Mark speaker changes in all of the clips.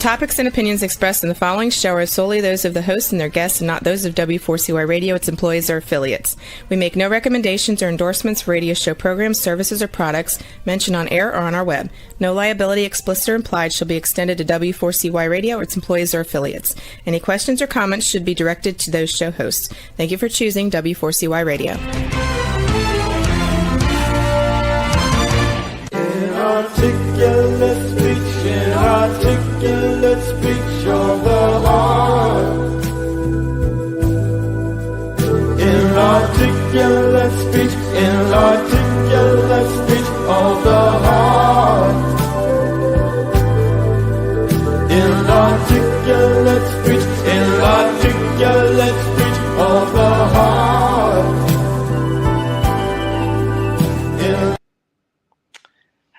Speaker 1: topics and opinions expressed in the following show are solely those of the host and their guests and not those of W4CY Radio, its employees, or affiliates. We make no recommendations or endorsements for radio show programs, services, or products mentioned on air or on our web. No liability, explicit or implied, shall be extended to W4CY Radio or its employees or affiliates. Any questions or comments should be directed to those show hosts. Thank you for choosing W4CY Radio.
Speaker 2: Inarticulate speech, inarticulate speech of the heart. Inarticulate speech, inarticulate speech of the heart. Inarticulate speech, inarticulate speech of the heart.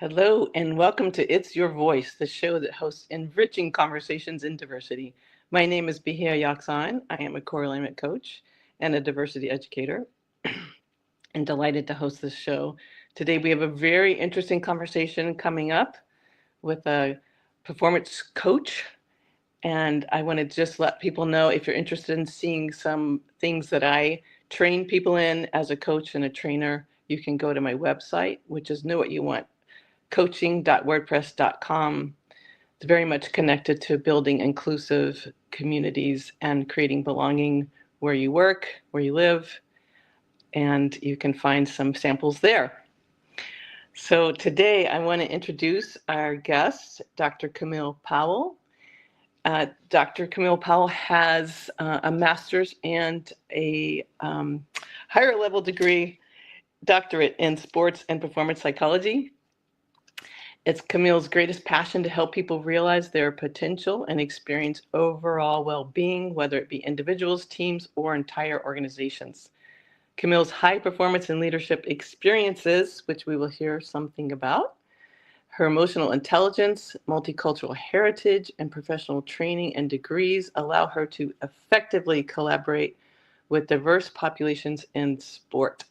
Speaker 3: Hello and welcome to It's Your Voice, the show that hosts enriching conversations in diversity. My name is Behir Yaksan. I am a core alignment coach and a diversity educator and delighted to host this show. Today we have a very interesting conversation coming up with a performance coach, and I want to just let people know, if you're interested in seeing some things that I train people in as a coach and a trainer, you can go to my website, which is Know What You Want, coaching.wordpress.com. It's very much connected to building inclusive communities and creating belonging where you work, where you live, and you can find some samples there. So today I want to introduce our guest, Dr. Camille Powell. Dr. Camille Powell has a master's and a higher level degree, doctorate in sports and performance psychology. It's Camille's greatest passion to help people realize their potential and experience overall well-being, whether it be individuals, teams, or entire organizations. Camille's high performance and leadership experiences, which we will hear something about, her emotional intelligence, multicultural heritage, and professional training and degrees allow her to effectively collaborate with diverse populations in sport,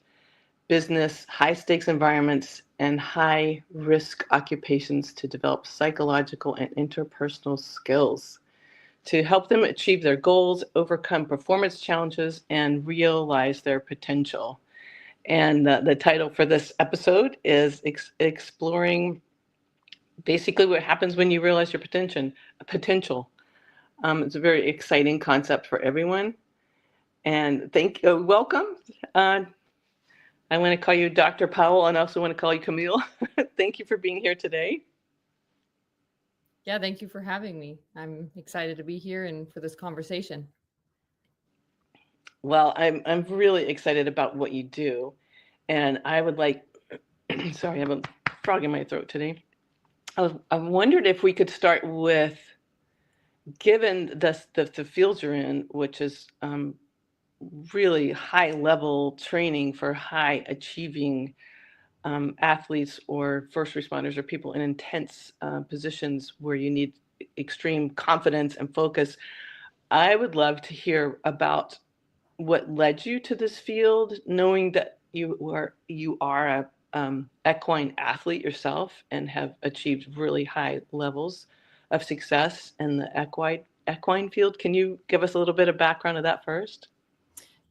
Speaker 3: business, high-stakes environments, and high-risk occupations to develop psychological and interpersonal skills to help them achieve their goals, overcome performance challenges, and realize their potential. And the title for this episode is exploring basically what happens when you realize your potential. It's a very exciting concept for everyone. And welcome. I want to call you Dr. Powell, and I also want to call you Camille. Thank you for being here today.
Speaker 4: Yeah, thank you for having me. I'm excited to be here and for this conversation.
Speaker 3: Well, I'm really excited about what you do, and I would like, sorry, I have a frog in my throat today. I wondered if we could start with, given the fields you're in, which is really high level training for high achieving athletes or first responders or people in intense positions where you need extreme confidence and focus. I would love to hear about what led you to this field, knowing that you are a equine athlete yourself and have achieved really high levels of success in the equine field. Can you give us a little bit of background of that first?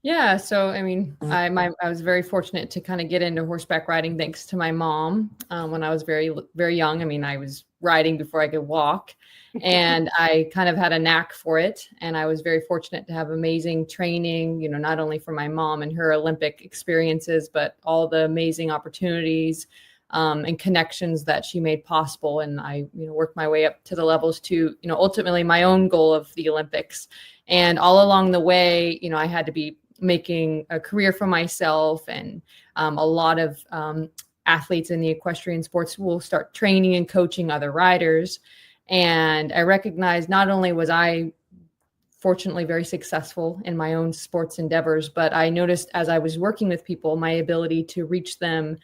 Speaker 4: Yeah, so I mean, I was very fortunate to kind of get into horseback riding thanks to my mom when I was very, very young. I mean, I was riding before I could walk, and I kind of had a knack for it. And I was very fortunate to have amazing training, not only from my mom and her Olympic experiences, but all the amazing opportunities and connections that she made possible. And I, worked my way up to the levels to, ultimately my own goal of the Olympics. And all along the way, I had to be making a career for myself, and a lot of athletes in the equestrian sports will start training and coaching other riders. And I recognized not only was I fortunately very successful in my own sports endeavors, but I noticed as I was working with people, my ability to reach them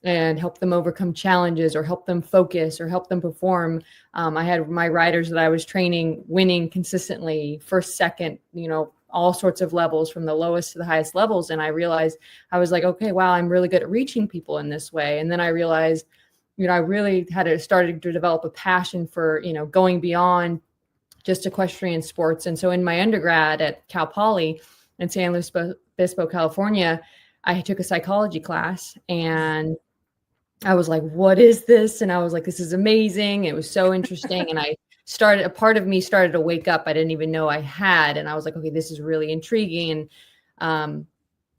Speaker 4: and help them overcome challenges or help them focus or help them perform. I had my riders that I was training winning consistently, first, second, all sorts of levels from the lowest to the highest levels. And I realized, I was like, okay, wow, I'm really good at reaching people in this way. And then I realized, I really started to develop a passion for, going beyond just equestrian sports. And so in my undergrad at Cal Poly in San Luis Obispo, California, I took a psychology class, and I was like, what is this? And I was like, this is amazing. It was so interesting. And a part of me started to wake up. I didn't even know I had. And I was like, okay, this is really intriguing. And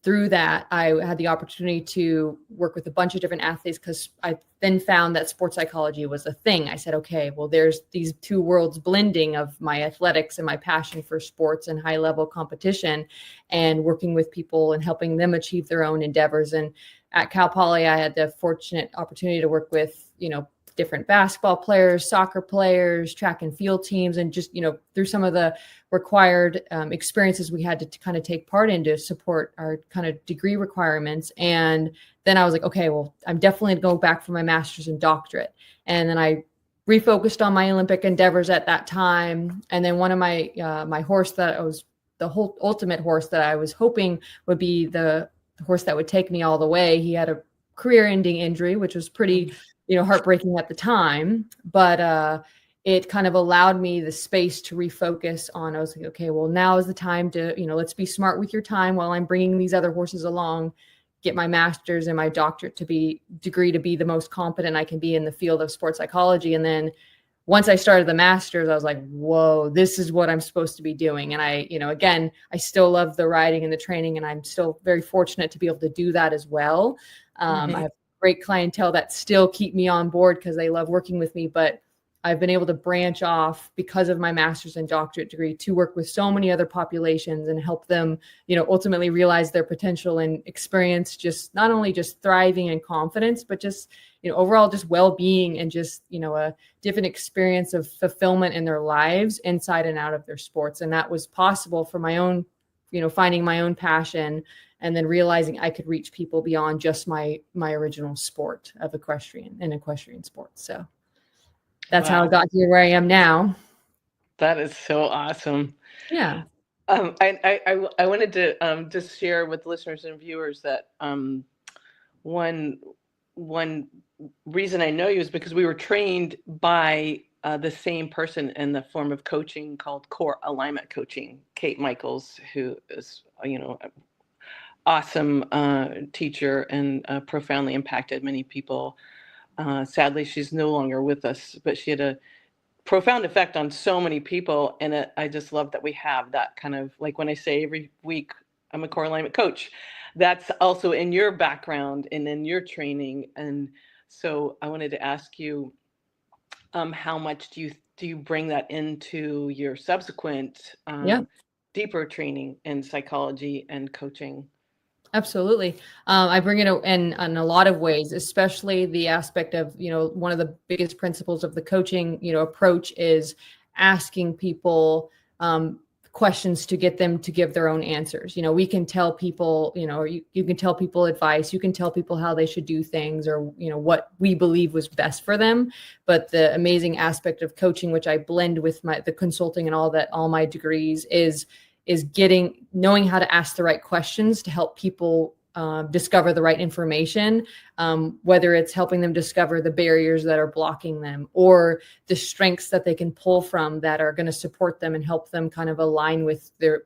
Speaker 4: through that, I had the opportunity to work with a bunch of different athletes, because I then found that sports psychology was a thing. I said, okay, well, there's these two worlds blending of my athletics and my passion for sports and high level competition, and working with people and helping them achieve their own endeavors. And at Cal Poly, I had the fortunate opportunity to work with, different basketball players, soccer players, track and field teams, and just, through some of the required experiences we had to kind of take part in to support our kind of degree requirements. And then I was like, okay, well, I'm definitely going to go back for my master's and doctorate. And then I refocused on my Olympic endeavors at that time. And then one of my my horse that was the whole ultimate horse that I was hoping would be the horse that would take me all the way. He had a career-ending injury, which was pretty heartbreaking at the time, but it kind of allowed me the space to refocus on. I was like, okay, well, now is the time to, let's be smart with your time while I'm bringing these other horses along, get my master's and my doctorate degree to be the most competent I can be in the field of sports psychology. And then once I started the master's, I was like, whoa, this is what I'm supposed to be doing. And I, again, I still love the riding and the training, and I'm still very fortunate to be able to do that as well. I have great clientele that still keep me on board because they love working with me, but I've been able to branch off because of my master's and doctorate degree to work with so many other populations and help them, ultimately realize their potential and experience just not only just thriving and confidence, but just, overall just well-being and just, a different experience of fulfillment in their lives inside and out of their sports. And that was possible for my own, finding my own passion, and then realizing I could reach people beyond just my original sport of equestrian sports. So that's how I got here where I am now.
Speaker 3: That is so awesome.
Speaker 4: Yeah.
Speaker 3: I wanted to just share with listeners and viewers that one reason I know you is because we were trained by the same person in the form of coaching called core alignment coaching, Kate Michaels, who is, awesome teacher and profoundly impacted many people. Sadly, she's no longer with us, but she had a profound effect on so many people. And I just love that we have that kind of, like when I say every week, I'm a core alignment coach, that's also in your background and in your training. And so I wanted to ask you, how much do you bring that into your subsequent deeper training in psychology and coaching?
Speaker 4: Absolutely. I bring it in a lot of ways, especially the aspect of, one of the biggest principles of the coaching, approach is asking people questions to get them to give their own answers. We can tell people, or you can tell people advice, you can tell people how they should do things, or, what we believe was best for them. But the amazing aspect of coaching, which I blend with the consulting and all my degrees, is knowing how to ask the right questions to help people discover the right information, whether it's helping them discover the barriers that are blocking them or the strengths that they can pull from that are going to support them and help them kind of align with their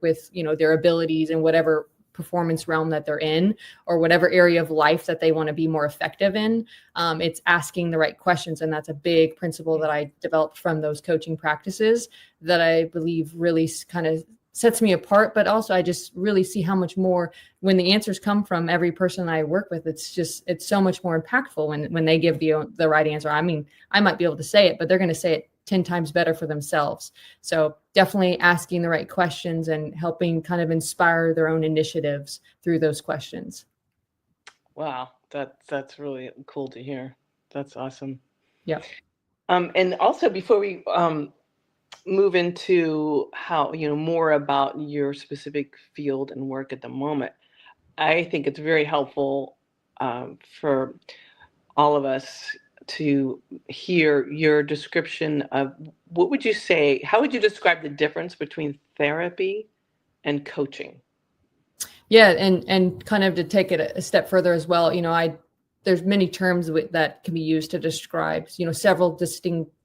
Speaker 4: abilities in whatever performance realm that they're in, or whatever area of life that they want to be more effective in. It's asking the right questions. And that's a big principle that I developed from those coaching practices that I believe really kind of sets me apart, but also I just really see how much more when the answers come from every person I work with, it's so much more impactful when they give the right answer. I mean, I might be able to say it, but they're going to say it 10 times better for themselves. So definitely asking the right questions and helping kind of inspire their own initiatives through those questions.
Speaker 3: Wow. That's really cool to hear. That's awesome.
Speaker 4: Yeah.
Speaker 3: And also before we, move into how, more about your specific field and work at the moment, I think it's very helpful for all of us to hear your description of how would you describe the difference between therapy and coaching?
Speaker 4: Yeah. And kind of to take it a step further as well, there's many terms that can be used to describe, several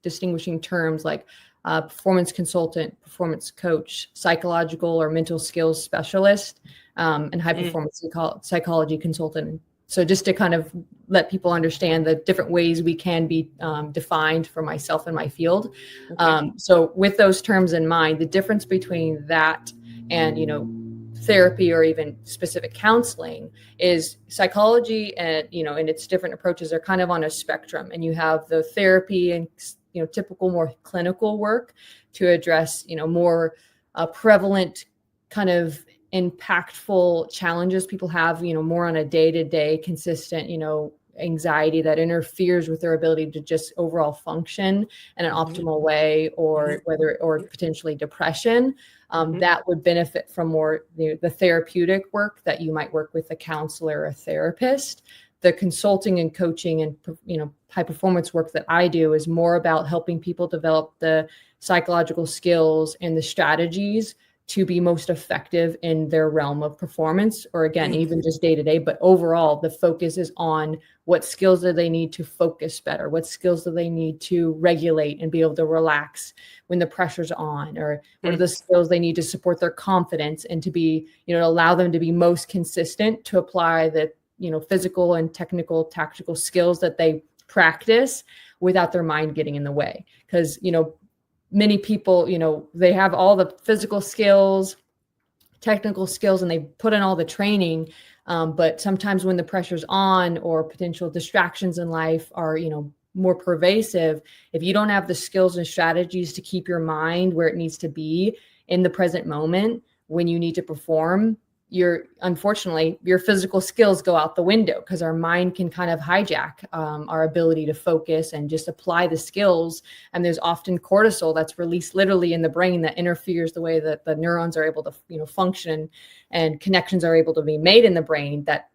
Speaker 4: distinguishing terms like performance consultant, performance coach, psychological or mental skills specialist, and high performance psychology consultant. So just to kind of let people understand the different ways we can be defined for myself and my field.
Speaker 3: Okay.
Speaker 4: So with those terms in mind, the difference between that and, therapy or even specific counseling is psychology, and, and its different approaches are kind of on a spectrum. And you have the therapy and, typical more clinical work to address, more prevalent kind of impactful challenges people have, more on a day-to-day consistent, anxiety that interferes with their ability to just overall function in an optimal way, or potentially depression. That would benefit from more the therapeutic work that you might work with a counselor or a therapist. The consulting and coaching and, high performance work that I do is more about helping people develop the psychological skills and the strategies to be most effective in their realm of performance, or again, even just day to day. But overall, the focus is on what skills do they need to focus better? What skills do they need to regulate and be able to relax when the pressure's on? Or what are the skills they need to support their confidence and to be, allow them to be most consistent to apply the, physical and technical, tactical skills that they practice without their mind getting in the way. Because, many people, they have all the physical skills, technical skills, and they put in all the training. But sometimes when the pressure's on or potential distractions in life are, more pervasive, if you don't have the skills and strategies to keep your mind where it needs to be in the present moment when you need to perform, unfortunately, your physical skills go out the window, because our mind can kind of hijack our ability to focus and just apply the skills. And there's often cortisol that's released literally in the brain that interferes the way that the neurons are able to, function, and connections are able to be made in the brain that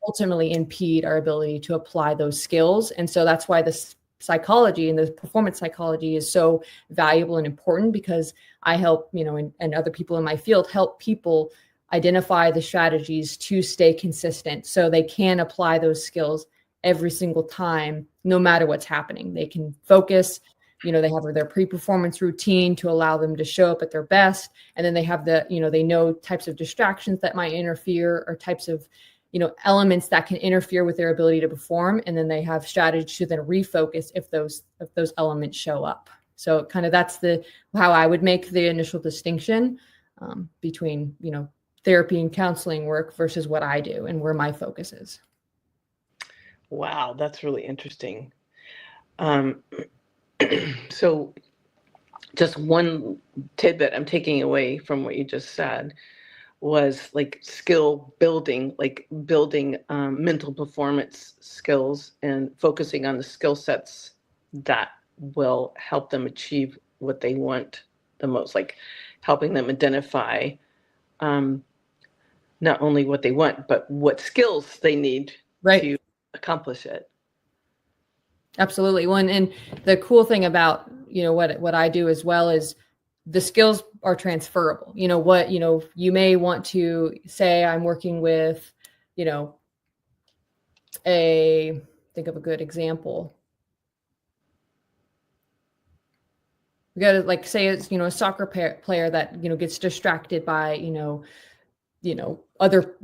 Speaker 4: ultimately impede our ability to apply those skills. And so that's why the psychology and the performance psychology is so valuable and important, because I help, and other people in my field help people identify the strategies to stay consistent so they can apply those skills every single time, no matter what's happening. They can focus, they have their pre-performance routine to allow them to show up at their best. And then they have they know types of distractions that might interfere, or types of, elements that can interfere with their ability to perform. And then they have strategies to then refocus if those elements show up. So kind of that's how I would make the initial distinction between, therapy and counseling work versus what I do and where my focus is.
Speaker 3: Wow, that's really interesting. So just one tidbit I'm taking away from what you just said was like skill building, like building mental performance skills and focusing on the skill sets that will help them achieve what they want the most, like helping them identify not only what they want, but what skills they need to accomplish it.
Speaker 4: Absolutely. Well, and the cool thing about, what I do as well is the skills are transferable. You may want to say I'm working with, think of a good example. We got to like say it's, a soccer player that, gets distracted by, other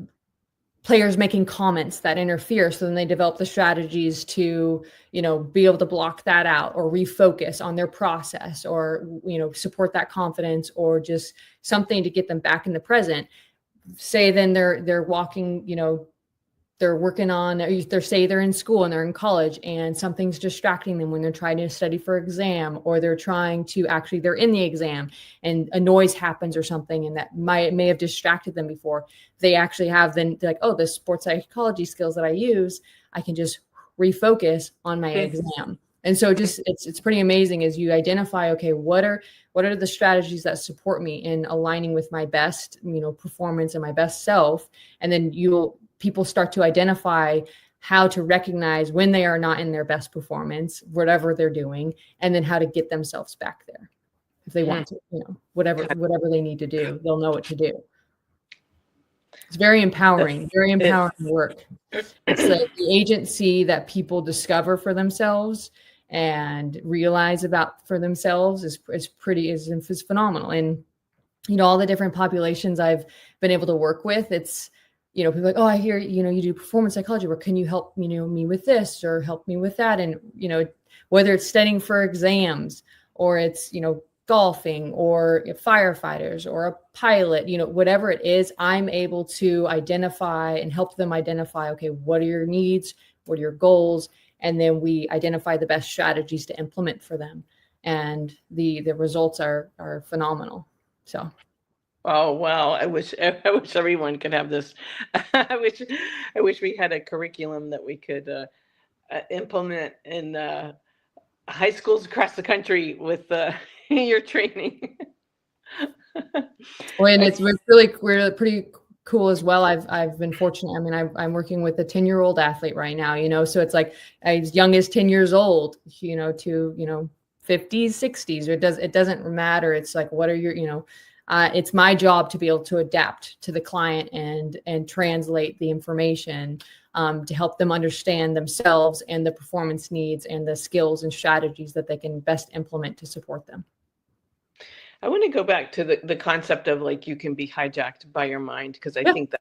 Speaker 4: players making comments that interfere. So then they develop the strategies to, be able to block that out or refocus on their process, or, support that confidence, or just something to get them back in the present. Say then they're walking, they're working on, they're in school and they're in college and something's distracting them when they're trying to study for exam, or they're in the exam and a noise happens or something, and that may have distracted them before. They actually have then like, oh, the sports psychology skills that I use, I can just refocus on my exam. And so it's pretty amazing as you identify, okay, what are the strategies that support me in aligning with my best, performance and my best self. And then people start to identify how to recognize when they are not in their best performance, whatever they're doing, and then how to get themselves back there. If they want to, whatever they need to do, they'll know what to do. It's very empowering work. It's like the agency that people discover for themselves and realize about for themselves is phenomenal. And, all the different populations I've been able to work with, it's, people are like, oh, I hear, you do performance psychology work. Can you help, me with this or help me with that? And, whether it's studying for exams or it's, golfing or firefighters or a pilot, whatever it is, I'm able to identify and help them identify, okay, what are your needs? What are your goals? And then we identify the best strategies to implement for them. And the results are phenomenal. So.
Speaker 3: Oh, wow. I wish everyone could have this. I wish we had a curriculum that we could implement in high schools across the country with your training.
Speaker 4: Well, and we're pretty cool as well. I've been fortunate. I mean, I'm working with a 10-year-old athlete right now, so it's like as young as 10 years old, to, 50s, 60s, or it doesn't matter. It's like, what are your, it's my job to be able to adapt to the client and translate the information to help them understand themselves and the performance needs and the skills and strategies that they can best implement to support them.
Speaker 3: I want to go back to the concept of like you can be hijacked by your mind, because I think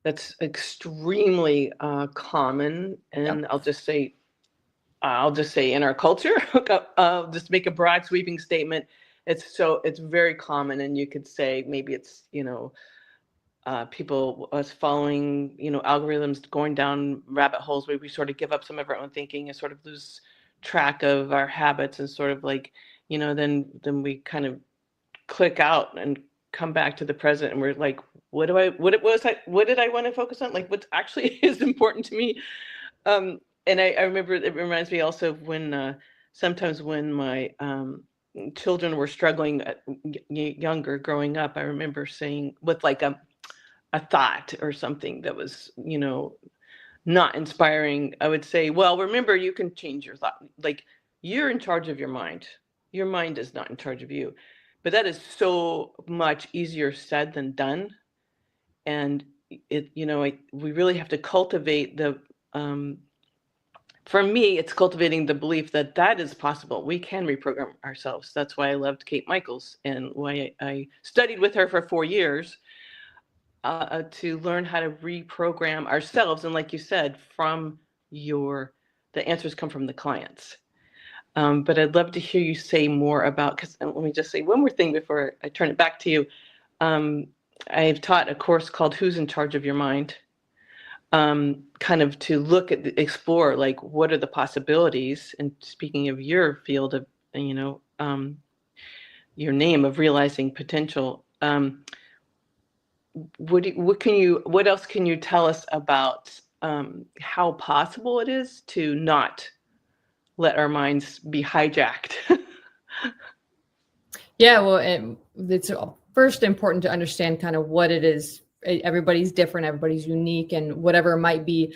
Speaker 3: that's extremely common. And I'll just say in our culture, just make a broad sweeping statement. It's very common, and you could say maybe it's people us following algorithms, going down rabbit holes where we sort of give up some of our own thinking and sort of lose track of our habits, and sort of like then we kind of click out and come back to the present, and we're like, what did I want to focus on, like what actually is important to me. And I remember, it reminds me also of when sometimes when my children were struggling younger growing up, I remember saying with like a thought or something that was not inspiring, I would say, well, remember, you can change your thought. Like, you're in charge of your mind is not in charge of you. But that is so much easier said than done. And we really have to cultivate for me, it's cultivating the belief that is possible. We can reprogram ourselves. That's why I loved Kate Michaels, and why I studied with her for 4 years to learn how to reprogram ourselves. And like you said, the answers come from the clients. But I'd love to hear you say more about, because let me just say one more thing before I turn it back to you. I've taught a course called Who's in Charge of Your Mind? Kind of to explore, like, what are the possibilities? And speaking of your field of, your name of realizing potential, what else can you tell us about how possible it is to not let our minds be hijacked?
Speaker 4: Yeah, well, it's first important to understand kind of what it is. Everybody's different, everybody's unique, and whatever might be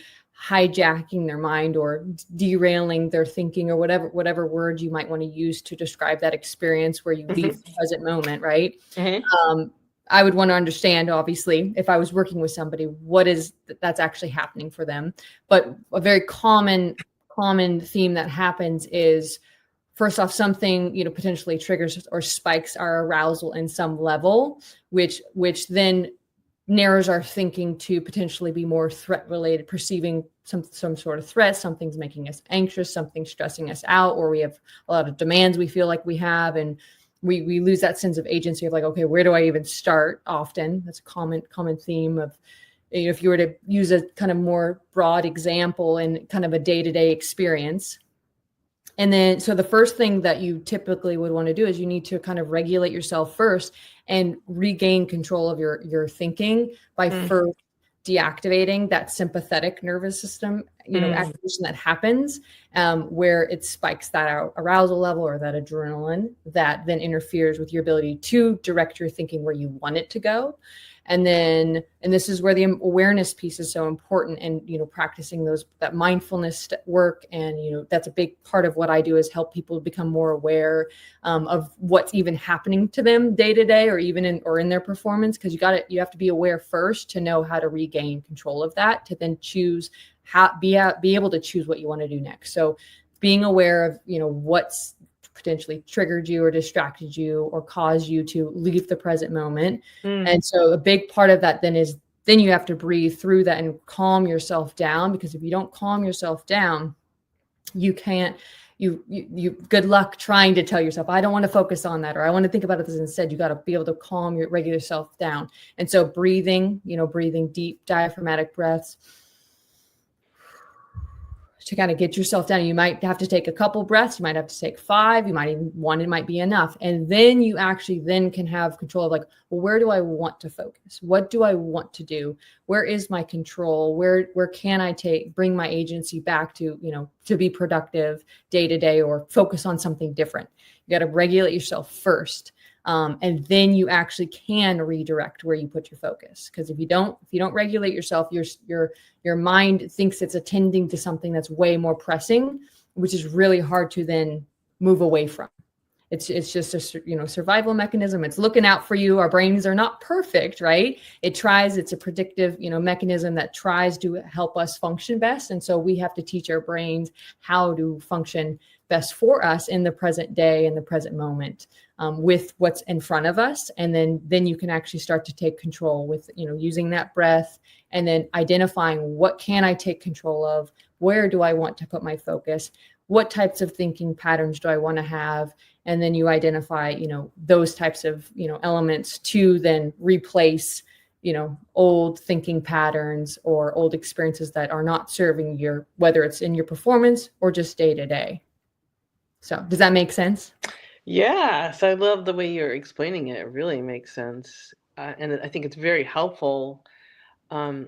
Speaker 4: hijacking their mind or derailing their thinking, or whatever word you might want to use to describe that experience where you leave the present moment, right? Mm-hmm. I would want to understand, obviously, if I was working with somebody, what is that's actually happening for them. But a very common theme that happens is, first off, something, potentially triggers or spikes our arousal in some level, which then narrows our thinking to potentially be more threat related, perceiving some sort of threat. Something's making us anxious, something's stressing us out, or we have a lot of demands we feel like we have, and we lose that sense of agency of like, okay, where do I even start? Often that's a common theme of, if you were to use a kind of more broad example in kind of a day-to-day experience. And then, so the first thing that you typically would want to do is you need to kind of regulate yourself first and regain control of your thinking by first deactivating that sympathetic nervous system, activation that happens where it spikes that arousal level or that adrenaline that then interferes with your ability to direct your thinking where you want it to go. And this is where the awareness piece is so important, and, practicing that mindfulness work. And, that's a big part of what I do, is help people become more aware of what's even happening to them day to day, or even in their performance. Cause you have to be aware first to know how to regain control of that, to then choose be able to choose what you want to do next. So being aware of, what's potentially triggered you or distracted you or caused you to leave the present moment. And so a big part of that then you have to breathe through that and calm yourself down, because if you don't calm yourself down, you can't, you good luck trying to tell yourself, I don't want to focus on that, or I want to think about it this instead. You got to be able to calm your regular self down. And so breathing deep diaphragmatic breaths to kind of get yourself down. You might have to take a couple breaths. You might have to take 5. You might even one, it might be enough. And then you actually then can have control of like, well, where do I want to focus? What do I want to do? Where is my control? Where can I bring my agency back to, to be productive day to day, or focus on something different? You got to regulate yourself first. And then you actually can redirect where you put your focus. Because if you don't regulate yourself, your mind thinks it's attending to something that's way more pressing, which is really hard to then move away from. It's just a survival mechanism. It's looking out for you. Our brains are not perfect, right? It's a predictive mechanism that tries to help us function best. And so we have to teach our brains how to function best for us in the present day, in the present moment, with what's in front of us. And then you can actually start to take control with, using that breath, and then identifying what can I take control of? Where do I want to put my focus? What types of thinking patterns do I want to have? And then you identify, those types of, elements to then replace, old thinking patterns or old experiences that are not serving whether it's in your performance or just day to day. So does that make sense?
Speaker 3: Yes, I love the way you're explaining it. It really makes sense. And I think it's very helpful. I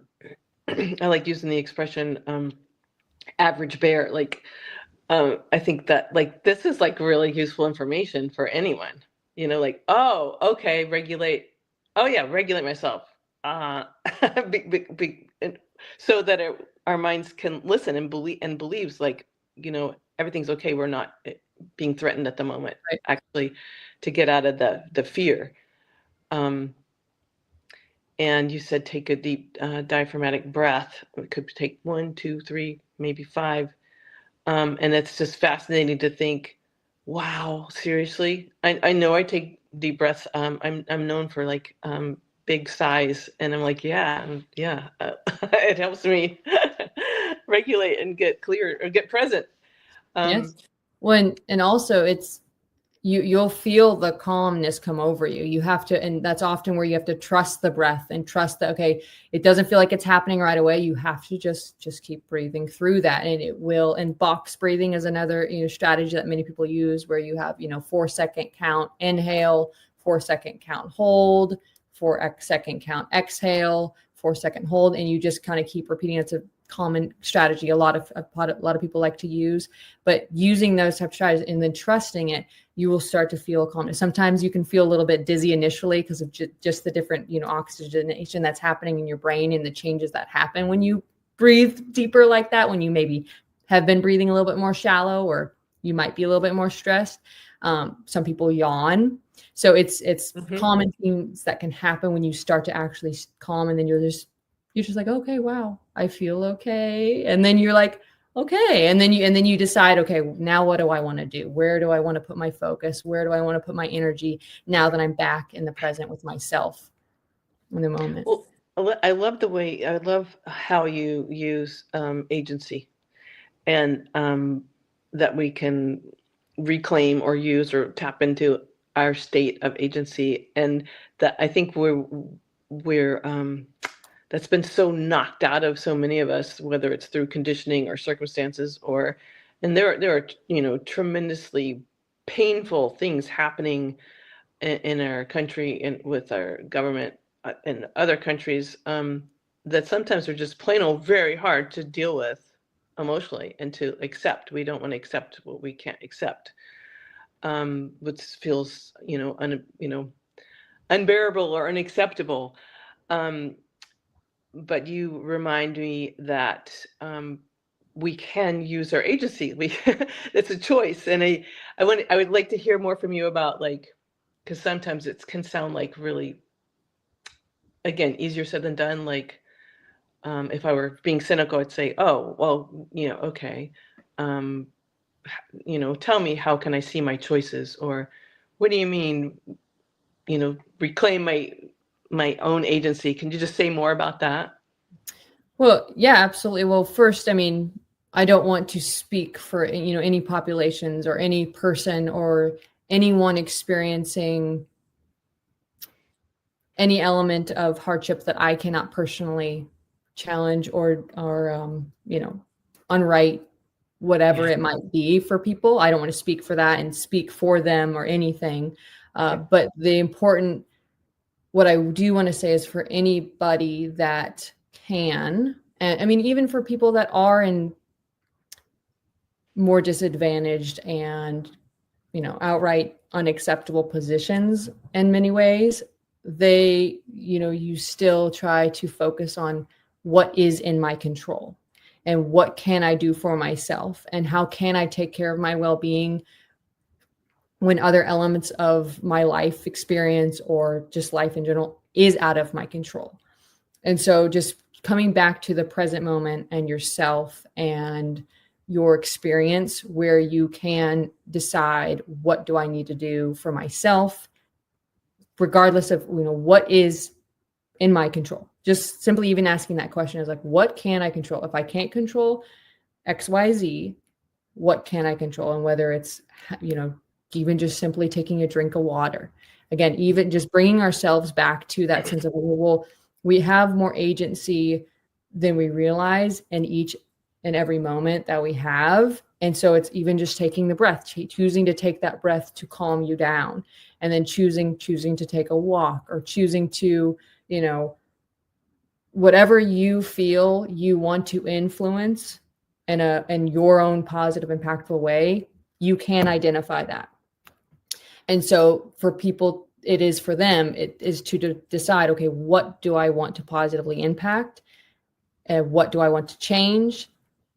Speaker 3: like using the expression average bear. Like, I think that this is really useful information for anyone, oh, okay, regulate. Oh yeah, regulate myself. So that our minds can listen and believes everything's okay. We're not being threatened at the moment,
Speaker 4: right?
Speaker 3: Actually, to get out of the fear. And you said take a deep diaphragmatic breath. It could take 1, 2, 3, maybe 5. And it's just fascinating to think, wow, seriously? I know I take deep breaths. I'm known for big sighs, and I'm like, yeah. It helps me regulate and get clear or get present.
Speaker 4: Yes. And also it's, you'll feel the calmness come over you. You have to, and that's often where you have to trust the breath and trust that, okay, it doesn't feel like it's happening right away. You have to just keep breathing through that, and it will. And box breathing is another strategy that many people use, where you have 4-second count inhale, 4-second count hold, 4-second count exhale, 4-second hold, and you just kind of keep repeating. It's a common strategy a lot of people like to use. But using those type of strategies and then trusting it, you will start to feel calmness. Sometimes you can feel a little bit dizzy initially because of just the different oxygenation that's happening in your brain and the changes that happen when you breathe deeper like that, when you maybe have been breathing a little bit more shallow, or you might be a little bit more stressed. Some people yawn. So it's common things that can happen when you start to actually calm, and then you're just like, okay, wow, I feel okay. And then you're like, okay. And then you decide, okay, now what do I want to do? Where do I want to put my focus? Where do I want to put my energy now that I'm back in the present with myself in the moment?
Speaker 3: Well, I love how you use agency, and that we can reclaim or use or tap into our state of agency. And that I think we're that's been so knocked out of so many of us, whether it's through conditioning or circumstances, and there are tremendously painful things happening in our country and with our government in other countries, that sometimes are just plain old very hard to deal with emotionally and to accept. We don't want to accept what we can't accept, which feels unbearable or unacceptable. But you remind me that we can use our agency. It's a choice, and I would like to hear more from you about, because sometimes it can sound like really, again, easier said than done. If I were being cynical, I'd say, oh, well, okay, tell me, how can I see my choices? Or what do you mean, reclaim my own agency? Can you just say more about that?
Speaker 4: Well, yeah, absolutely. Well, first, I mean, I don't want to speak for, any populations or any person or anyone experiencing any element of hardship that I cannot personally challenge or unwrite, whatever it might be for people. I don't want to speak for that and speak for them or anything. But what I do want to say is for anybody that can, and I mean, even for people that are in more disadvantaged and, outright unacceptable positions in many ways, you still try to focus on what is in my control and what can I do for myself and how can I take care of my well-being when other elements of my life experience or just life in general is out of my control. And so just coming back to the present moment and yourself and your experience where you can decide, what do I need to do for myself, regardless of, what is in my control. Just simply even asking that question is like, what can I control? If I can't control X, Y, Z, what can I control? And whether it's, even just simply taking a drink of water. Again, even just bringing ourselves back to that sense of, well, we have more agency than we realize in each and every moment that we have. And so it's even just taking the breath, choosing to take that breath to calm you down, and then choosing to take a walk, or choosing to, whatever you feel you want to influence in your own positive, impactful way, you can identify that. And so for people, it is for them, it is to decide, okay, what do I want to positively impact? And what do I want to change?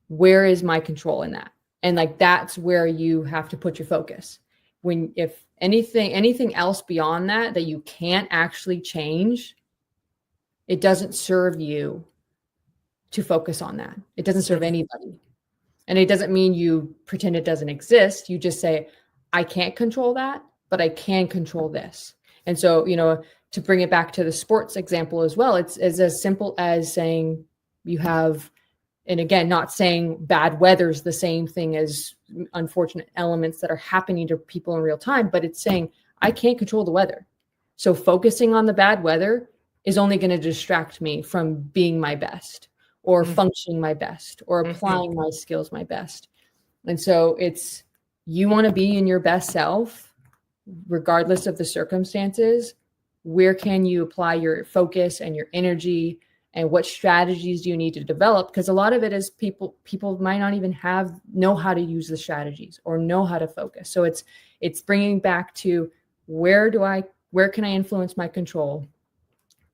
Speaker 4: Where is my control in that? And that's where you have to put your focus. If anything else beyond that you can't actually change, it doesn't serve you to focus on that. It doesn't serve anybody. And it doesn't mean you pretend it doesn't exist. You just say, I can't control that, but I can control this. And so, to bring it back to the sports example as well, it's as simple as saying you have, and again, not saying bad weather is the same thing as unfortunate elements that are happening to people in real time, but it's saying I can't control the weather. So focusing on the bad weather is only going to distract me from being my best, or functioning my best, or applying my skills my best. And so it's, you want to be in your best self, regardless of the circumstances. Where can you apply your focus and your energy, and what strategies do you need to develop? Because a lot of it is people might not even know how to use the strategies or know how to focus. So it's bringing back to where can I influence my control?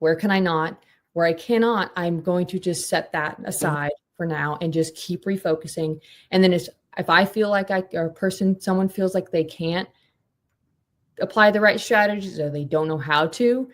Speaker 4: Where can I not? Where I cannot, I'm going to just set that aside for now and just keep refocusing. And then if I feel like someone feels like they can't apply the right strategies, or they don't know how to,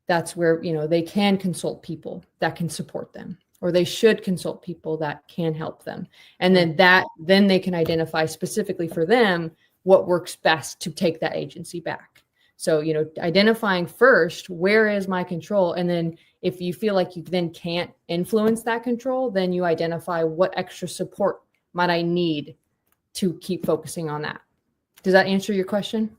Speaker 4: that's where, they can consult people that can support them, or they should consult people that can help them. And then they can identify specifically for them what works best to take that agency back. So, identifying first, where is my control? And then if you feel like you then can't influence that control, then you identify what extra support might I need to keep focusing on that. Does that answer your question?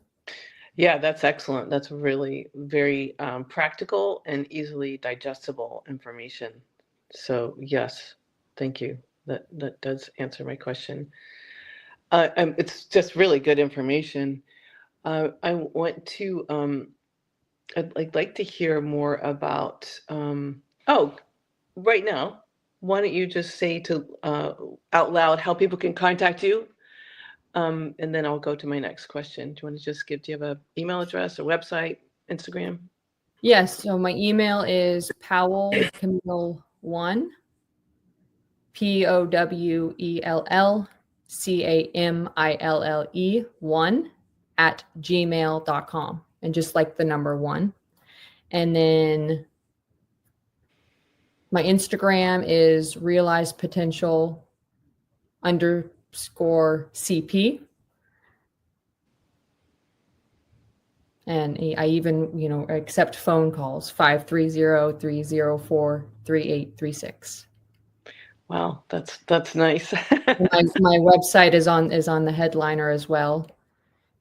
Speaker 3: Yeah, that's excellent. That's really very practical and easily digestible information. So yes, thank you. That does answer my question. It's just really good information. I want to, I'd like to hear more about, right now, why don't you just say out loud how people can contact you? And then I'll go to my next question. Do you want to just do you have an email address, a website, Instagram?
Speaker 4: Yes. So my email is powellcamille1, POWELLCAMILLE1 @gmail.com. And just like the number 1. And then my Instagram is realized potential CP. And I even, accept phone calls, 530-304-3836.
Speaker 3: Wow, that's nice.
Speaker 4: My website is on the headliner as well.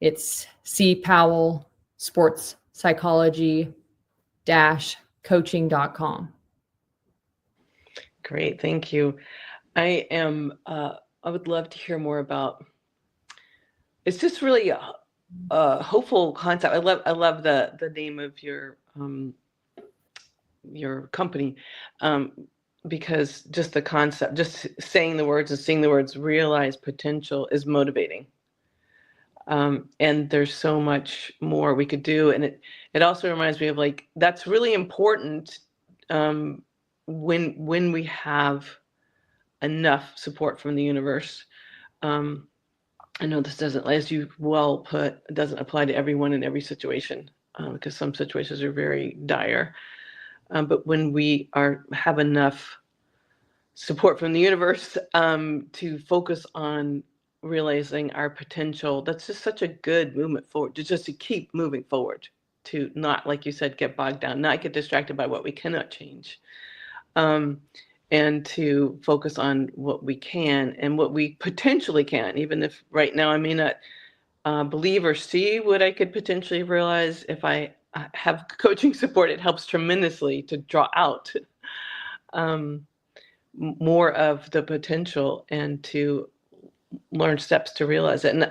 Speaker 4: It's C. Powell Sports Psychology -coaching.com.
Speaker 3: Great, thank you. I would love to hear more about. It's just really a hopeful concept. I love the name of your company, because just the concept, just saying the words and seeing the words "realize potential" is motivating. And there's so much more we could do, and it also reminds me of that's really important when we have enough support from the universe. I know this doesn't, as you well put, it doesn't apply to everyone in every situation, because some situations are very dire. But when we have enough support from the universe to focus on realizing our potential, that's just such a good movement forward, to keep moving forward, to not, like you said, get bogged down, not get distracted by what we cannot change. And to focus on what we can and what we potentially can, even if right now I may not believe or see what I could potentially realize. If I have coaching support, it helps tremendously to draw out more of the potential and to learn steps to realize it.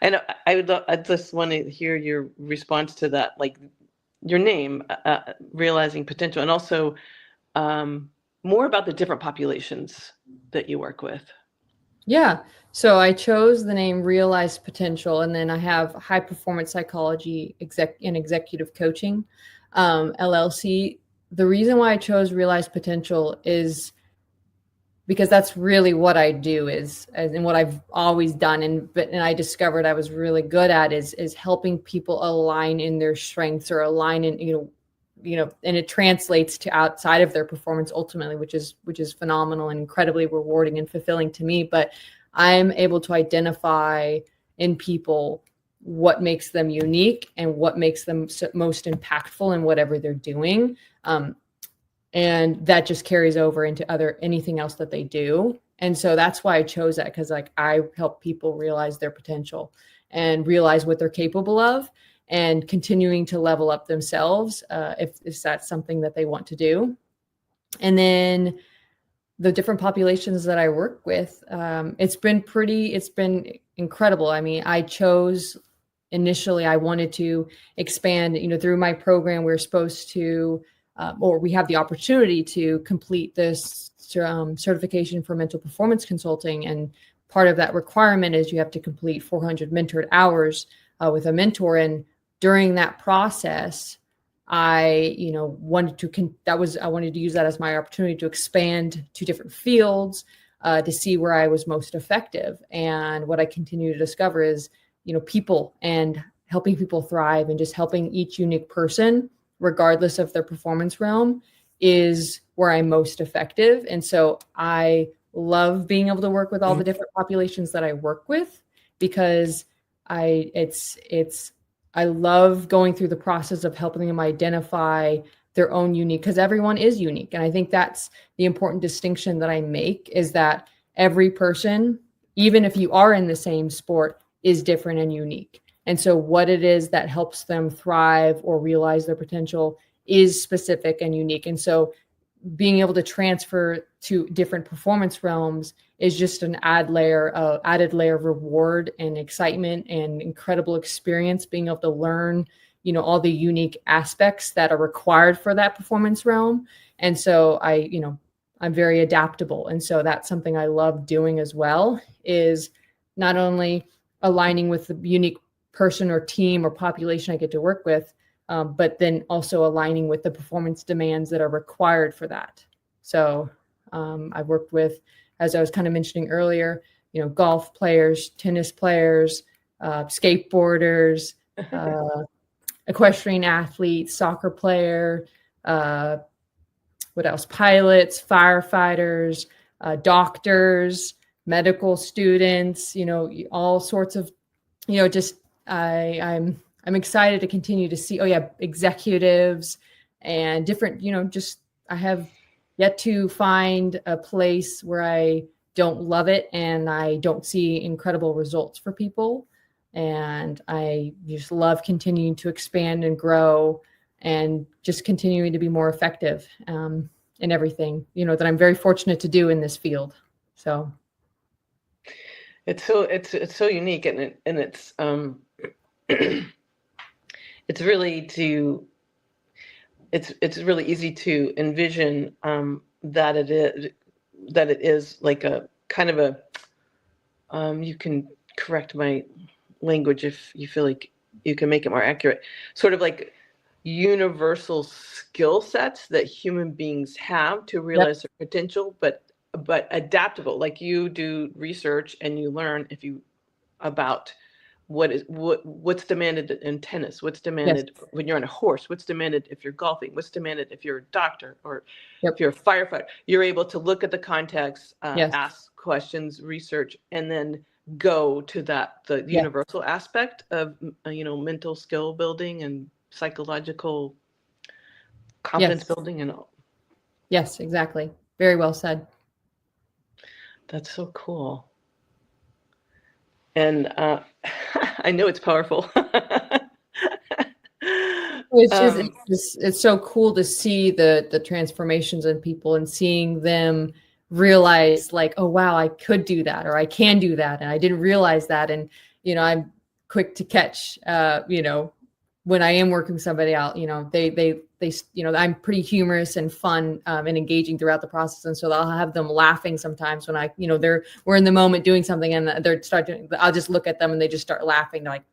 Speaker 3: And I just want to hear your response to that, like your name, realizing potential, and also more about the different populations that you work with.
Speaker 4: Yeah. So I chose the name Realize Potential, and then I have High Performance Psychology and Executive Coaching, LLC. The reason why I chose Realize Potential is because that's really what I do and what I've always done. And I discovered I was really good at is helping people align in their strengths, or align in, and it translates to outside of their performance ultimately, which is phenomenal and incredibly rewarding and fulfilling to me. But I'm able to identify in people what makes them unique and what makes them most impactful in whatever they're doing. And that just carries over into anything else that they do. And so that's why I chose that, because I help people realize their potential and realize what they're capable of, and continuing to level up themselves if that's something that they want to do. And then the different populations that I work with, it's been incredible. I mean, I chose initially, I wanted to expand, through my program, we're supposed to, or we have the opportunity to complete this certification for mental performance consulting. And part of that requirement is you have to complete 400 mentored hours with a mentor. And during that process, I wanted to use that as my opportunity to expand to different fields, to see where I was most effective. And what I continue to discover is, people, and helping people thrive, and just helping each unique person, regardless of their performance realm, is where I'm most effective. And so I love being able to work with all the different populations that I work with, because I love going through the process of helping them identify their own unique, because everyone is unique. And I think that's the important distinction that I make, is that every person, even if you are in the same sport, is different and unique. And so what it is that helps them thrive or realize their potential is specific and unique. And so being able to transfer to different performance realms is just an added layer of reward and excitement and incredible experience, being able to learn, all the unique aspects that are required for that performance realm. And so I'm very adaptable. And so that's something I love doing as well, is not only aligning with the unique person or team or population I get to work with, but then also aligning with the performance demands that are required for that. So I've worked with, as I was kind of mentioning earlier, golf players, tennis players, skateboarders, equestrian athletes, soccer player, what else? Pilots, firefighters, doctors, medical students, all sorts of, just I'm excited to continue to see, executives and different, just I have yet to find a place where I don't love it and I don't see incredible results for people. And I just love continuing to expand and grow and just continuing to be more effective in everything, that I'm very fortunate to do in this field. So
Speaker 3: it's so unique, and it's it's really easy to envision that it is like a kind of a you can correct my language if you feel like you can make it more accurate, sort of like universal skill sets that human beings have to realize their potential, but adaptable. Like you do research and you learn about what's demanded in tennis, what's demanded when you're on a horse, what's demanded if you're golfing, what's demanded if you're a doctor or if you're a firefighter. You're able to look at the context, ask questions, research, and then go to the universal aspect of mental skill building and psychological confidence building and all.
Speaker 4: Yes, exactly. Very well said.
Speaker 3: That's so cool. And I know it's powerful.
Speaker 4: It's so cool to see the transformations in people and seeing them realize like, oh, wow, I could do that, or I can do that. And I didn't realize that. And, I'm quick to catch, when I am working with somebody out, they I'm pretty humorous and fun and engaging throughout the process. And so I'll have them laughing sometimes when we're in the moment doing something and I'll just look at them and they just start laughing. They're like,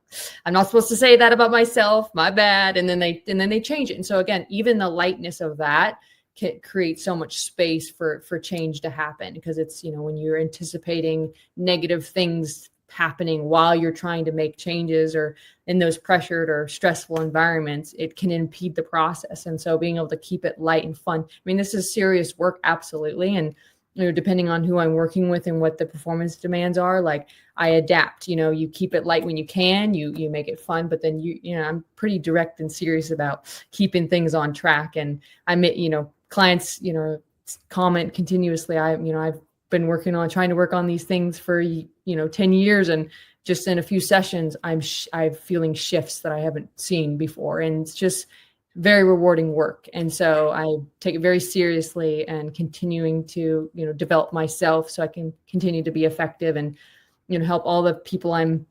Speaker 4: I'm not supposed to say that about myself, my bad. And then they change it. And so again, even the lightness of that can create so much space for change to happen, because it's, when you're anticipating negative things happening while you're trying to make changes or in those pressured or stressful environments, it can impede the process. And so being able to keep it light and fun. I mean, this is serious work, absolutely. And, depending on who I'm working with and what the performance demands are, like I adapt, you keep it light when you can, you make it fun, but then I'm pretty direct and serious about keeping things on track. And clients, comment continuously. I've been trying to work on these things for 10 years, and just in a few sessions I'm feeling shifts that I haven't seen before, and it's just very rewarding work. And so I take it very seriously and continuing to develop myself so I can continue to be effective and help all the people I'm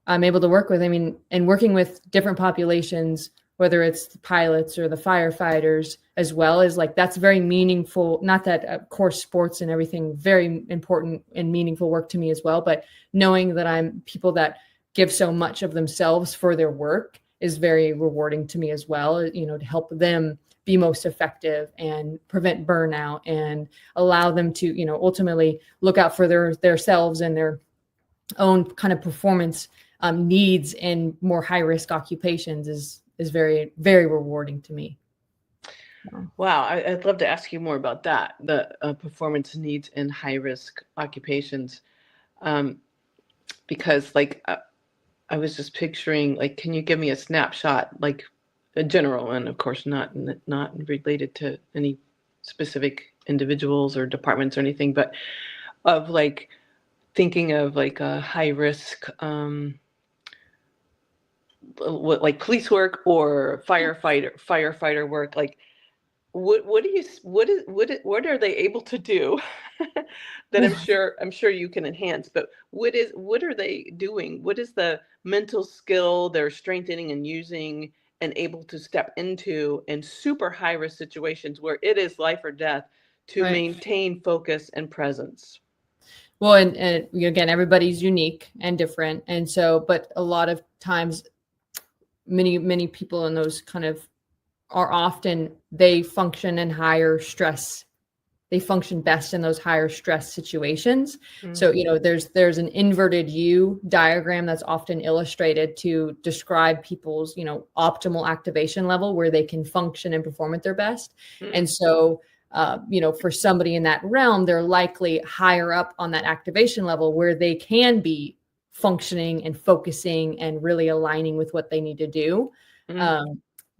Speaker 4: able to work with. I mean, and working with different populations, whether it's the pilots or the firefighters, as well as like, that's very meaningful. Not that, of course, sports and everything, very important and meaningful work to me as well. But knowing that I'm people that give so much of themselves for their work is very rewarding to me as well, to help them be most effective and prevent burnout and allow them to, ultimately look out for their selves and their own kind of performance needs in more high risk occupations is very, very rewarding to me.
Speaker 3: Wow. I'd love to ask you more about that, the performance needs in high risk occupations. Because like, I was just picturing, like, can you give me a snapshot, like a general, and of course not related to any specific individuals or departments or anything, but of like thinking of like a high risk, like police work or firefighter work, like what are they able to do that I'm sure you can enhance, but what are they doing? What is the mental skill they're strengthening and using and able to step into in super high risk situations where it is life or death to maintain focus and presence?
Speaker 4: Well, and again, everybody's unique and different. And so, but a lot of times, many people in those kind of are often, they function in higher stress. They function best in those higher stress situations. Mm-hmm. So, there's an inverted U diagram that's often illustrated to describe people's, optimal activation level where they can function and perform at their best. Mm-hmm. And so for somebody in that realm, they're likely higher up on that activation level where they can be functioning and focusing and really aligning with what they need to do.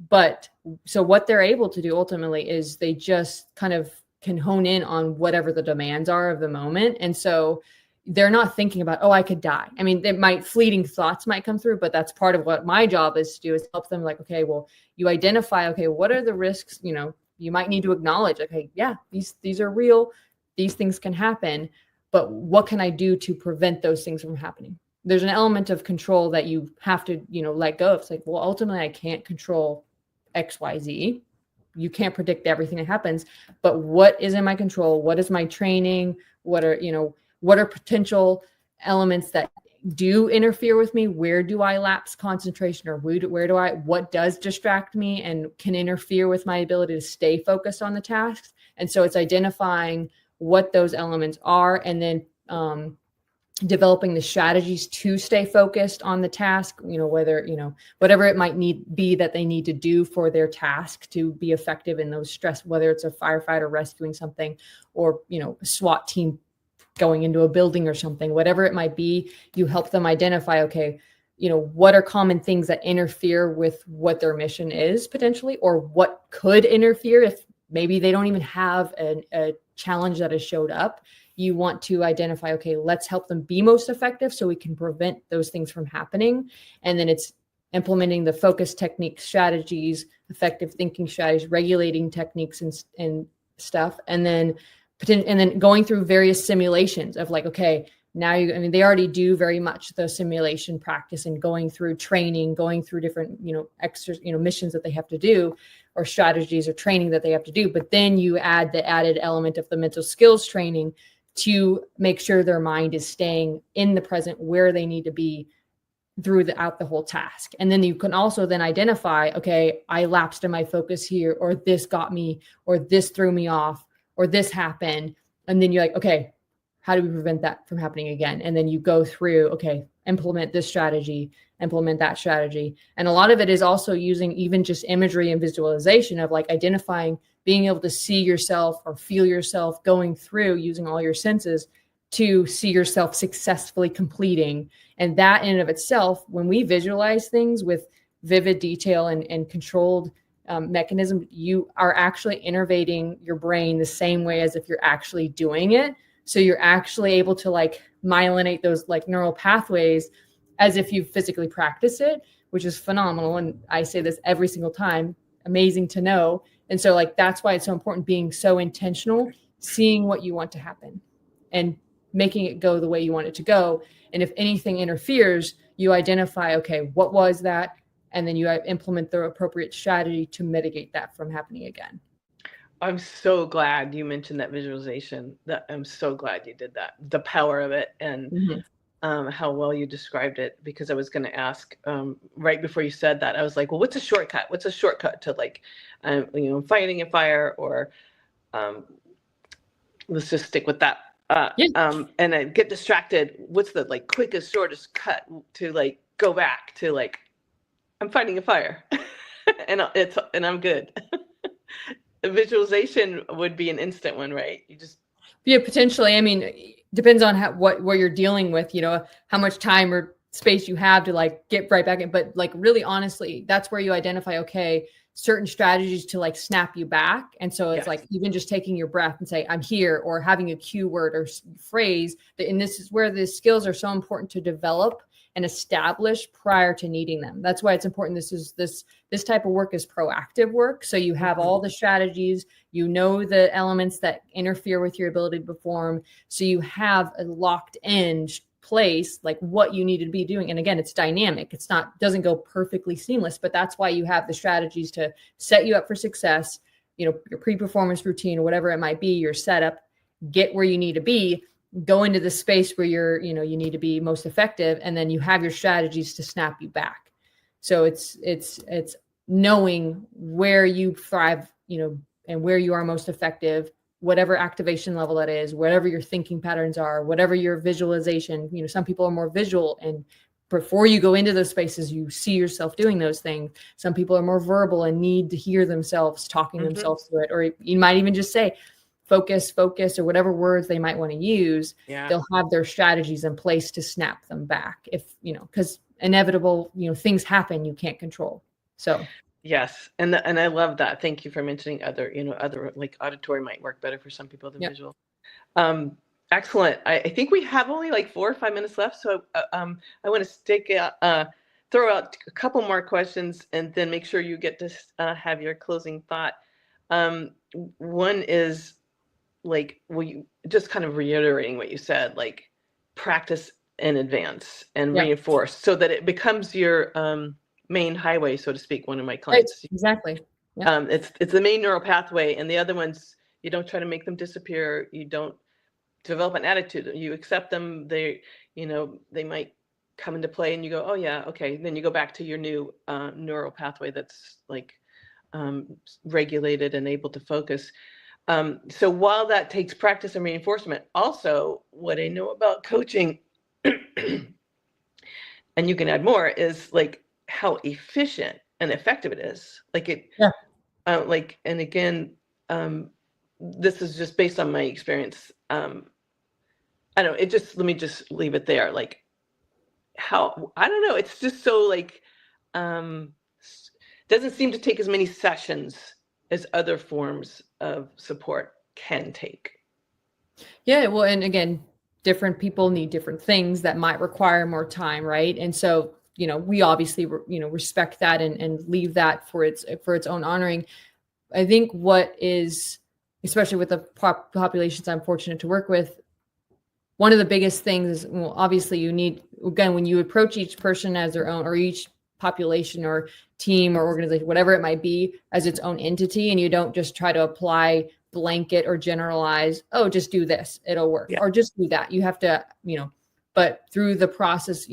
Speaker 4: But so what they're able to do ultimately is they just kind of can hone in on whatever the demands are of the moment. And so they're not thinking about, oh, I could die. I mean, fleeting thoughts might come through, but that's part of what my job is to do, is help them like, okay, well, you identify, okay, what are the risks? You might need to acknowledge, okay, yeah, these are real. These things can happen, but what can I do to prevent those things from happening? There's an element of control that you have to, let go of. It's like, well, ultimately I can't control X, Y, Z. You can't predict everything that happens, but what is in my control? What is my training? What are potential elements that do interfere with me? Where do I lapse concentration, or what does distract me and can interfere with my ability to stay focused on the tasks? And so it's identifying what those elements are, and then developing the strategies to stay focused on the task, whatever it might be that they need to do for their task to be effective in those stress, whether it's a firefighter rescuing something, or, a SWAT team going into a building or something, whatever it might be, you help them identify, okay, what are common things that interfere with what their mission is potentially, or what could interfere if maybe they don't even have a challenge that has showed up. You want to identify, okay, let's help them be most effective so we can prevent those things from happening. And then it's implementing the focus techniques, strategies, effective thinking strategies, regulating techniques and stuff. And then going through various simulations of like, okay, now they already do very much the simulation practice and going through training, going through different, extra, missions that they have to do, or strategies or training that they have to do. But then you add the added element of the mental skills training to make sure their mind is staying in the present where they need to be throughout the whole task. And then you can also then identify, okay, I lapsed in my focus here, or this got me, or this threw me off, or this happened. And then you're like, okay, how do we prevent that from happening again? And then you go through, okay, implement this strategy, implement that strategy. And a lot of it is also using even just imagery and visualization of like identifying, being able to see yourself or feel yourself going through, using all your senses to see yourself successfully completing. And that in and of itself, when we visualize things with vivid detail and controlled mechanism, you are actually innervating your brain the same way as if you're actually doing it. So you're actually able to like myelinate those like neural pathways as if you physically practice it, which is phenomenal. And I say this every single time, amazing to know. And so like, that's why it's so important being so intentional, seeing what you want to happen and making it go the way you want it to go. And if anything interferes, you identify, okay, what was that? And then you implement the appropriate strategy to mitigate that from happening again.
Speaker 3: I'm so glad you mentioned that visualization. I'm so glad you did that. The power of it, and how well you described it, because I was going to ask right before you said that, I was like, well, what's a shortcut? What's a shortcut to like, fighting a fire, or let's just stick with that. And I get distracted. What's the like quickest, shortest cut to like go back to like, I'm fighting a fire and I'm good. Visualization would be an instant one, right?
Speaker 4: Potentially. I mean, depends on what you're dealing with, how much time or space you have to like get right back in. But like really honestly, that's where you identify, okay, certain strategies to like snap you back. And so it's like even just taking your breath and say, I'm here, or having a cue word or phrase and this is where the skills are so important to develop and establish prior to needing them. That's why it's important. This type of work is proactive work. So you have all the strategies, the elements that interfere with your ability to perform. So you have a locked in place, like what you need to be doing. And again, it's dynamic. Doesn't go perfectly seamless, but that's why you have the strategies to set you up for success, your pre-performance routine, or whatever it might be, your setup, get where you need to be, go into the space where you need to be most effective. And then you have your strategies to snap you back. So it's knowing where you thrive, and where you are most effective, whatever activation level that is, whatever your thinking patterns are, whatever your visualization, some people are more visual and before you go into those spaces, you see yourself doing those things. Some people are more verbal and need to hear themselves talking themselves through it. Or you might even just say, focus, or whatever words they might want to use.
Speaker 3: Yeah.
Speaker 4: They'll have their strategies in place to snap them back if, because inevitable, things happen you can't control. So.
Speaker 3: Yes. And I love that. Thank you for mentioning other like auditory might work better for some people than visual. Excellent. I think we have only like 4 or 5 minutes left. So I want to throw out a couple more questions and then make sure you get to have your closing thought. One is like, you just kind of reiterating what you said, like practice in advance and reinforce so that it becomes your main highway, so to speak. One of my clients.
Speaker 4: Right. Exactly. Yeah.
Speaker 3: It's the main neural pathway, and the other ones, you don't try to make them disappear. You don't develop an attitude. You accept them. They might come into play, and you go, oh yeah, okay. Then you go back to your new neural pathway that's like regulated and able to focus. So while that takes practice and reinforcement, also what I know about coaching, and you can add more, is like how efficient and effective it is. Like it, and again, this is just based on my experience. I don't know, let me just leave it there. Like how, I don't know, it's just so like, doesn't seem to take as many sessions as other forms of support can take.
Speaker 4: Yeah. Well, and again, different people need different things that might require more time. Right. And so, we obviously, respect that and leave that for its own honoring. I think what is, especially with the populations I'm fortunate to work with, one of the biggest things is, well, obviously you need, again, when you approach each person as their own, or each population or team or organization, whatever it might be, as its own entity, and you don't just try to apply blanket or generalize, oh, just do this, it'll work, or just do that. You have to, but through the process,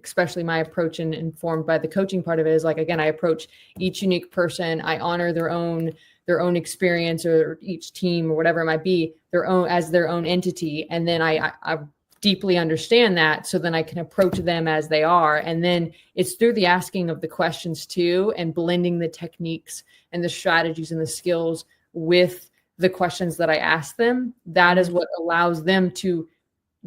Speaker 4: especially my approach and informed by the coaching part of it is like, again, I approach each unique person. I honor their own experience, or each team or whatever it might be, their own entity. And then I deeply understand that. So then I can approach them as they are. And then it's through the asking of the questions too, and blending the techniques and the strategies and the skills with the questions that I ask them. That is what allows them to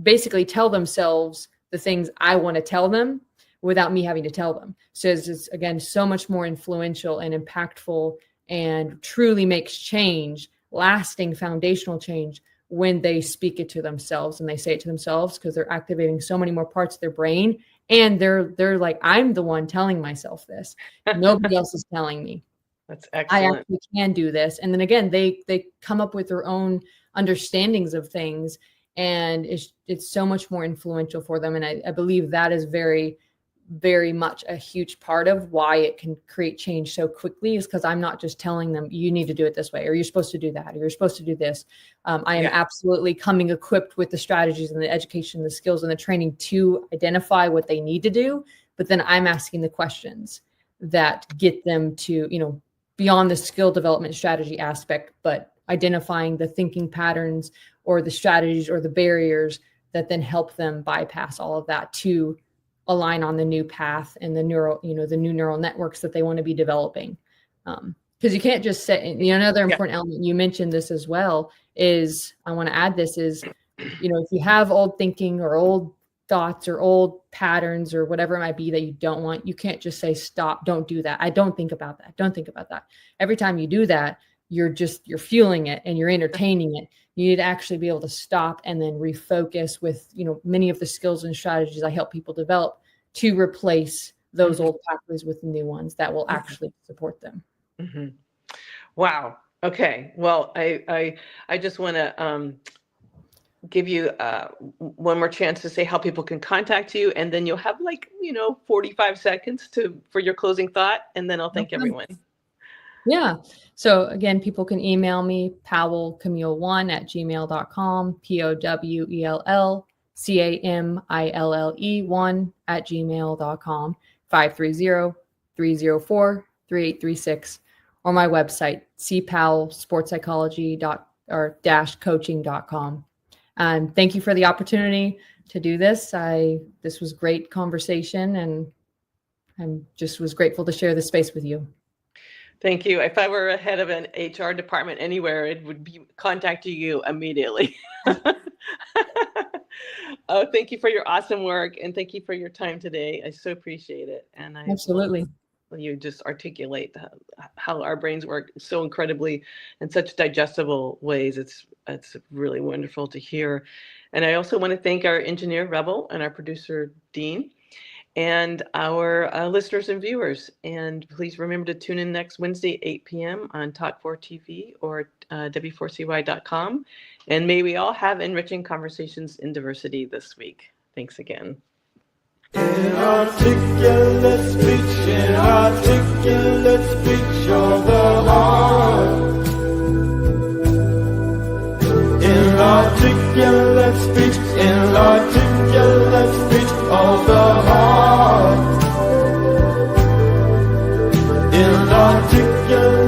Speaker 4: basically tell themselves the things I want to tell them without me having to tell them. So it's again, so much more influential and impactful, and truly makes change, lasting foundational change, when they speak it to themselves and they say it to themselves, because they're activating so many more parts of their brain. And they're like, I'm the one telling myself this. Nobody else is telling me.
Speaker 3: That's excellent.
Speaker 4: I actually can do this. And then again, they come up with their own understandings of things, and it's so much more influential for them. And I believe that is very, very much a huge part of why it can create change so quickly, is because I'm not just telling them, you need to do it this way, or you're supposed to do that, or you're supposed to do this. I am absolutely coming equipped with the strategies and the education, the skills and the training to identify what they need to do. But then I'm asking the questions that get them to, beyond the skill development strategy aspect, but identifying the thinking patterns or the strategies or the barriers that then help them bypass all of that to align on the new path and the the new neural networks that they want to be developing. Because you can't just say, another important element, you mentioned this as well, is, I want to add this, is, if you have old thinking or old thoughts or old patterns or whatever it might be that you don't want, you can't just say, stop, don't do that. I don't think about that. Don't think about that. Every time you do that, you're fueling it and you're entertaining it. You need to actually be able to stop and then refocus with, many of the skills and strategies I help people develop to replace those old pathways with the new ones that will actually support them.
Speaker 3: Mm-hmm. Wow. Okay. Well, I just want to give you one more chance to say how people can contact you, and then you'll have 45 seconds for your closing thought, and then I'll thank everyone.
Speaker 4: Yeah. So again, people can email me, powellcamille1@gmail.com, POWELLCAMILLE1@gmail.com, 530-304-3836, or my website, cpowellsportspsychology.coaching.com. And thank you for the opportunity. to do this. This was great conversation, and I'm just was grateful to share this space with you.
Speaker 3: Thank you. If I were a head of an HR department anywhere, it would be contacting you immediately. Oh, thank you for your awesome work, and thank you for your time today. I so appreciate it. And
Speaker 4: Absolutely.
Speaker 3: You just articulate how our brains work so incredibly in such digestible ways. It's really wonderful to hear. And I also want to thank our engineer, Rebel, and our producer, Dean, and our listeners and viewers. And please remember to tune in next Wednesday, 8 p.m. on Talk4 TV or w4cy.com. And may we all have enriching conversations in diversity this week. Thanks again.
Speaker 2: Inarticulate speech of the heart. Inarticulate speech of the heart. Inarticulate